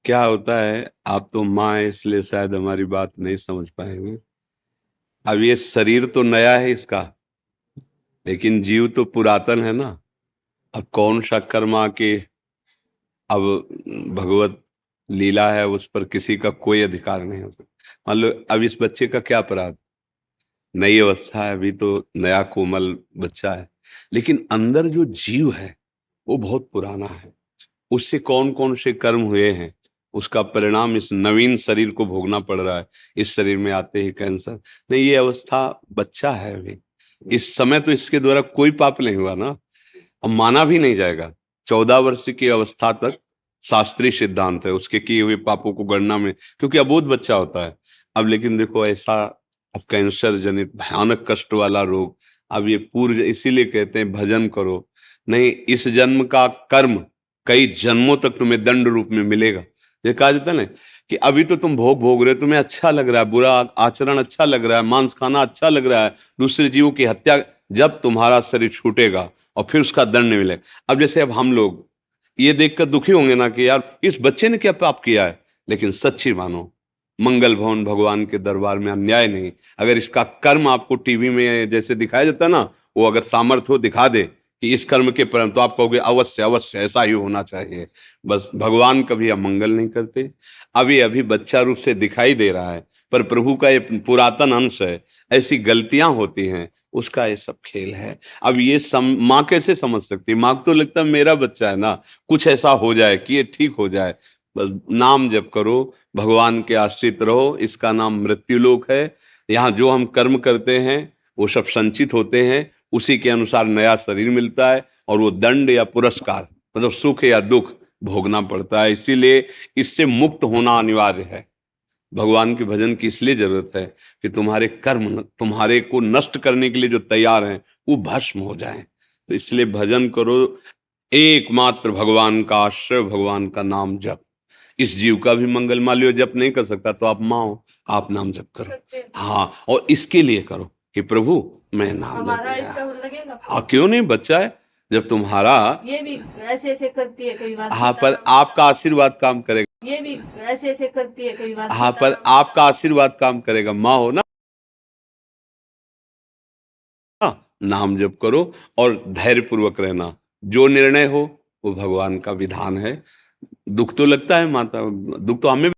क्या होता है, आप तो माँ है इसलिए शायद हमारी बात नहीं समझ पाएंगे। अब ये शरीर तो नया है इसका, लेकिन जीव तो पुरातन है ना। अब कौन सा कर्मा के, अब भगवत लीला है, उस पर किसी का कोई अधिकार नहीं हो सकता। मान लो अब इस बच्चे का क्या अपराध, नई अवस्था है, अभी तो नया कोमल बच्चा है, लेकिन अंदर जो जीव है वो बहुत पुराना है। उससे कौन कौन से कर्म हुए हैं, उसका परिणाम इस नवीन शरीर को भोगना पड़ रहा है। इस शरीर में आते ही कैंसर, नहीं ये अवस्था, बच्चा है अभी, इस समय तो इसके द्वारा कोई पाप नहीं हुआ ना। अब माना भी नहीं जाएगा। 14 वर्ष की अवस्था तक शास्त्रीय सिद्धांत है उसके किए हुए पापों को गणना में, क्योंकि अबोध बच्चा होता है। अब लेकिन देखो ऐसा, अब कैंसर जनित भयानक कष्ट वाला रोग, अब ये पूर्व, इसीलिए कहते हैं भजन करो। नहीं, इस जन्म का कर्म कई जन्मों तक तुम्हें दंड रूप में मिलेगा। ये कहा जाता है ना कि अभी तो तुम भोग भोग रहे हो, तुम्हें अच्छा लग रहा है, बुरा आचरण अच्छा लग रहा है, मांस खाना अच्छा लग रहा है, दूसरे जीवों की हत्या, जब तुम्हारा शरीर छूटेगा और फिर उसका दंड मिलेगा। अब जैसे अब हम लोग ये देखकर दुखी होंगे ना कि यार इस बच्चे ने क्या पाप किया है, लेकिन सच्ची मानो, मंगल भवन भगवान के दरबार में अन्याय नहीं। अगर इसका कर्म आपको टीवी में जैसे दिखाया जाता है ना, वो अगर सामर्थ्य हो दिखा दे कि इस कर्म के परिणाम, तो आप कहोगे अवश्य अवश्य ऐसा ही होना चाहिए। बस भगवान कभी अमंगल नहीं करते। अभी अभी बच्चा रूप से दिखाई दे रहा है, पर प्रभु का ये पुरातन अंश है। ऐसी गलतियां होती हैं, उसका ये सब खेल है। अब ये माँ कैसे समझ सकती है? माँ को तो लगता है मेरा बच्चा है ना, कुछ ऐसा हो जाए कि ये ठीक हो जाए। बस नाम जप करो, भगवान के आश्रित रहो, इसका नाम मृत्युलोक है। यहाँ जो हम कर्म करते हैं वो सब संचित होते हैं, उसी के अनुसार नया शरीर मिलता है, और वो दंड या पुरस्कार, मतलब सुख या दुख भोगना पड़ता है। इसीलिए इससे मुक्त होना अनिवार्य है। भगवान के भजन की इसलिए जरूरत है कि तुम्हारे कर्म तुम्हारे को नष्ट करने के लिए जो तैयार हैं वो भस्म हो जाएं। तो इसलिए भजन करो, एकमात्र भगवान का आश्रय, भगवान का नाम जप। इस जीव का भी मंगल। मान लो जप नहीं कर सकता तो आप माँ हो, आप नाम जप करो। हाँ, और इसके लिए करो कि प्रभु मैं नाम जप हमारा लिया। इसका वो लगेगा। हाँ क्यों नहीं, बच्चा है जब तुम्हारा। ये भी ऐसे ऐसे करती है कई बार हाँ पर सीताराम। आपका आशीर्वाद काम करेगा। ये भी ऐसे ऐसे करती है कई बार हाँ पर सीताराम। आपका आशीर्वाद काम करेगा, माँ हो ना। नाम जप करो और धैर्य पूर्वक रहना। जो निर्णय हो वो भगवान का विधान है। दुख तो लगता है माता, दुख तो हमें